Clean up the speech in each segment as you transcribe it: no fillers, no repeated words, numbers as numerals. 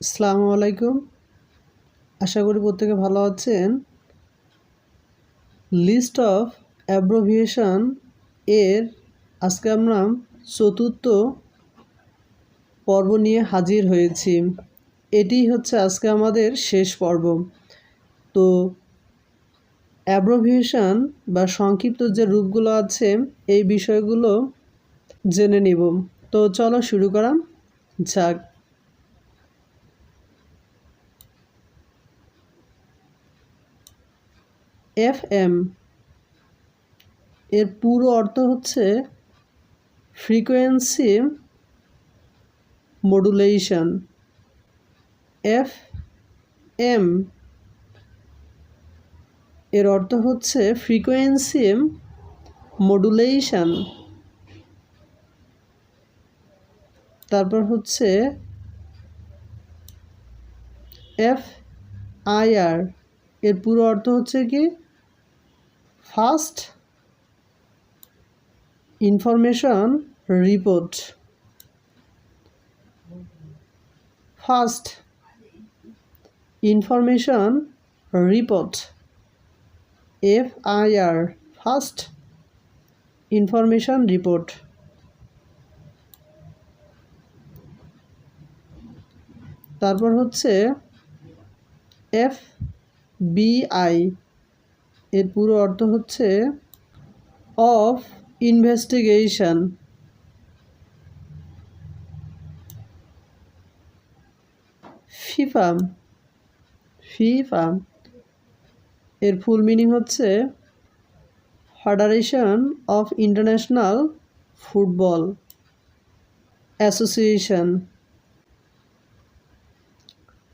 আসসালামু আলাইকুম। আশা করি প্রত্যেকে ভালো আছেন। লিস্ট অফ অ্যাব্রিভিয়েশন এর আজকে আমরা চতুর্থ পর্ব নিয়ে হাজির হয়েছি। এটি হচ্ছে আজকে আমাদের শেষ পর্ব। তো অ্যাব্রিভিয়েশন বা সংক্ষিপ্ত যে রূপগুলো আছে এই বিষয়গুলো জেনে নিব। তো চলো শুরু করা যাক। FM এর পুরো অর্থ হচ্ছে ফ্রিকোয়েন্সি মডুলেশন। FM এর অর্থ হচ্ছে ফ্রিকোয়েন্সি মডুলেশন। তারপর হচ্ছে FIR এর পুরো অর্থ হচ্ছে কি fast information report. Fast information report FIR fast information report. তারপর হচ্ছে FBI এর পুরো অর্থ হচ্ছে অফ ইনভেস্টিগেশন। ফিফা এর ফুল মিনিং হচ্ছে federation of international football association.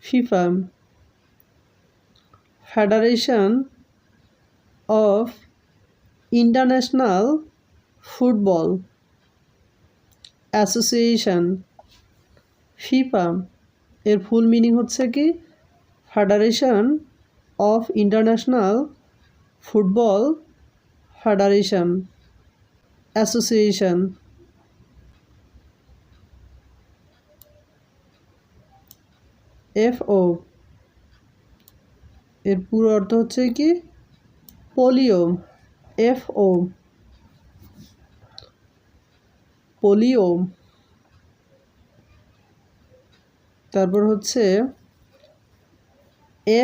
FIFA federation of international football association. FIFA এর ফুল মিনিং হচ্ছে কি federation of international football federation association. FO এর পুরো অর্থ হচ্ছে কি পোলিও। FO polio. তারপর হচ্ছে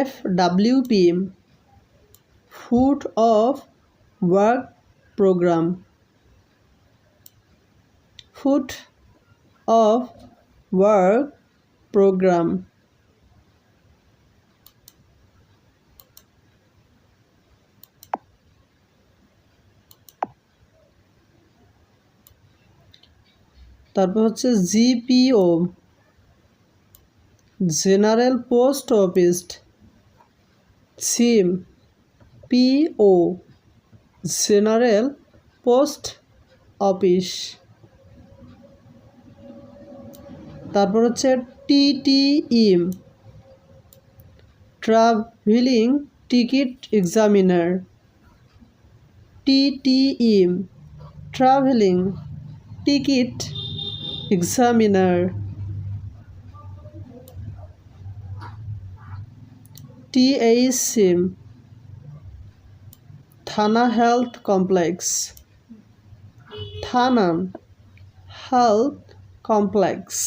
FWP foot of work programme. Foot of work programme. তারপর হচ্ছে GPO জেনারেল পোস্ট অফিস। সিম PO জেনারেল পোস্ট অফিস। তারপর হচ্ছে TTE travelling ticket examiner. TTE travelling ticket examiner. THC thana health complex. Thana health complex.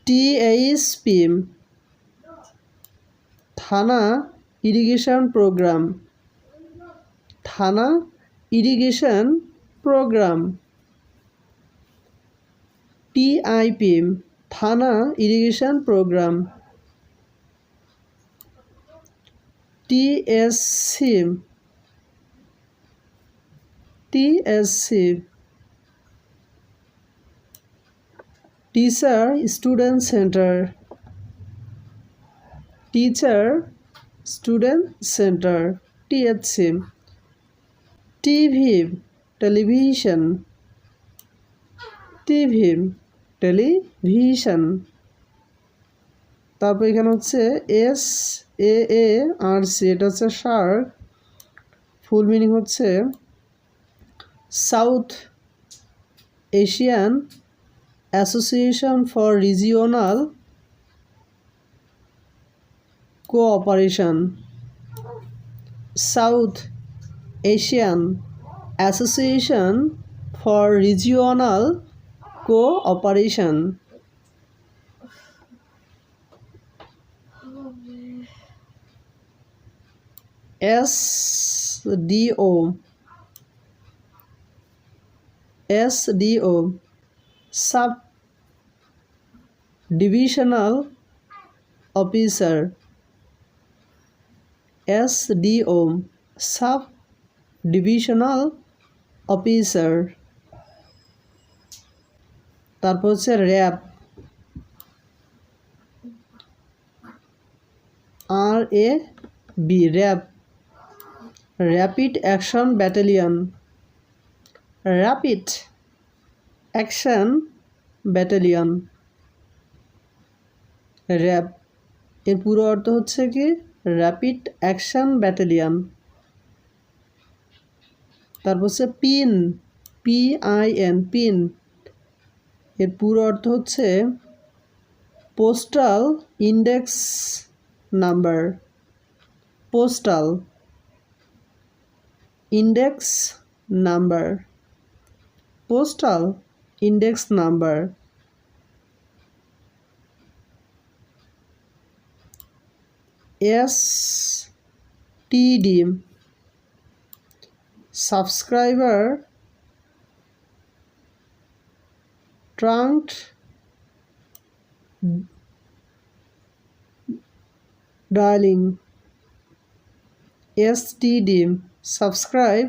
THP thana irrigation programme. Thana irrigation programme. TIP thana irrigation programme. TSC teacher student centre. Teacher student centre THC। TV television. TV television. তারপর এখানে হচ্ছে SAARC এটা হচ্ছে Shark. Full meaning হচ্ছে south Asian association for regional cooperation, south Asian association for regional cooperation, SDO, sub divisional officer, SDO, sub divisional officer. তারপর হচ্ছে RAB, RAB, RAB, rapid action battalion, rapid action battalion, RAB এর পুরো অর্থ হচ্ছে কি rapid action battalion. তারপর হচ্ছে pin, PIN, pin এর পুরো অর্থ হচ্ছে postal index number, postal index number, postal index number. STD, subscriber trunk dialling, STD, subscribe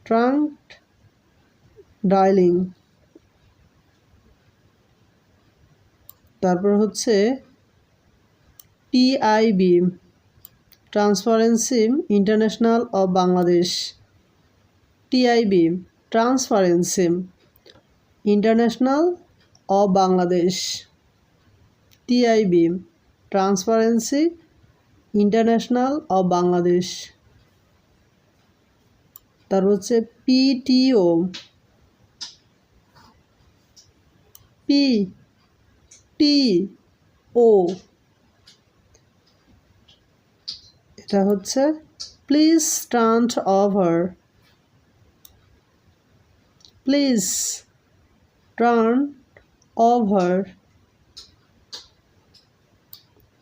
trunk dialling. তারপর হচ্ছে TIB, transparency international of Bangladesh, TIB, transparency international of Bangladesh, TIB, transparency international of Bangladesh. তারপর হচ্ছে PTO, PTO, এটা হচ্ছে please turn over, please turn over.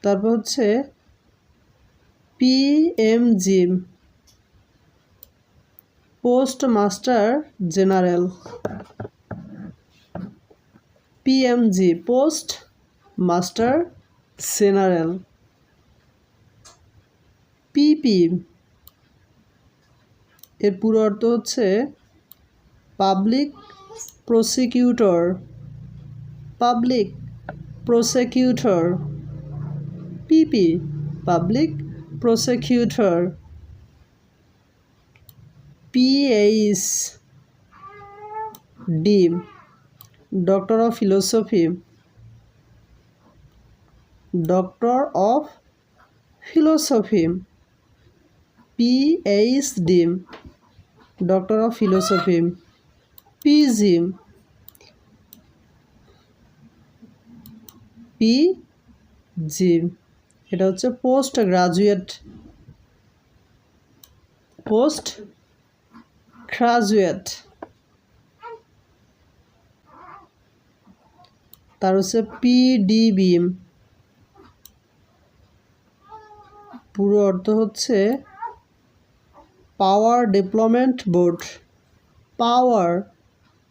তারপর হচ্ছে PMG, postmaster general, PMG, post master general. PP এর পুরো অর্থ হচ্ছে public prosecutor, public prosecutor, PP, public prosecutor. PhD, doctor of philosophy, doctor of philosophy, PhD, doctor of philosophy. PG, এটা হচ্ছে post graduate, post graduate. তার হচ্ছে PDB, পুরো অর্থ হচ্ছে power development board, power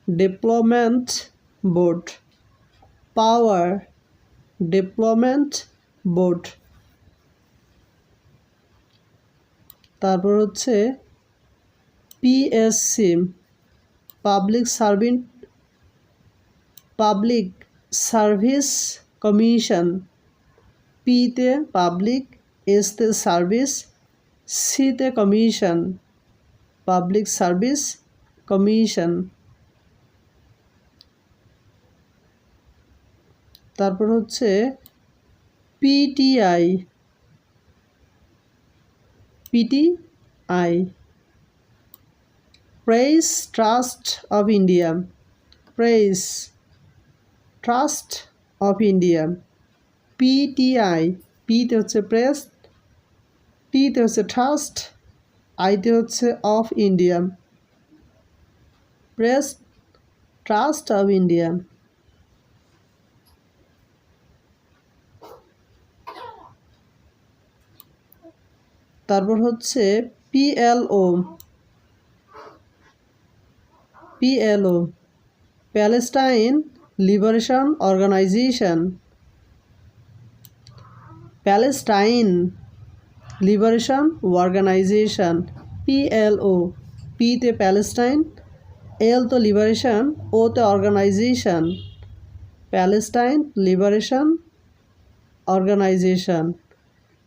development board, power development board. তারপর হচ্ছে PSC, public service commission, পিতে পাবলিক, এসতে সার্ভিস, সিতে কমিশন, পাবলিক সার্ভিস কমিশন। তারপর হচ্ছে PTI, press trust of India, press trust of India. PTI, পিতে হচ্ছে প্রেস, টিতে হচ্ছে ট্রাস্ট, আইতে হচ্ছে of India, press trust of India. তারপর হচ্ছে PLO, PLO Palestine Liberation Organisation, Palestine Liberation Organisation, PLO. পিতে প্যালেস্টাইন, এল তো লিবারেশন, ওতে অর্গানাইজেশন, প্যালেস্টাইন লিবারেশন অর্গানাইজেশন।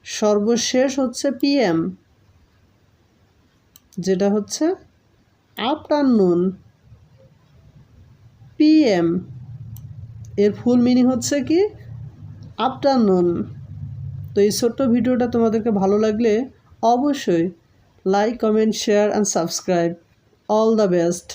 সর্বশেষ হচ্ছে পিএম, যেটা হচ্ছে আফটারনুন, পিএম এর ফুল মিনিং হচ্ছে কি আফটারনুন। তো এই ছোট্ট ভিডিওটা তোমাদেরকে ভালো লাগলে অবশ্যই like, comment, share and subscribe. All the best.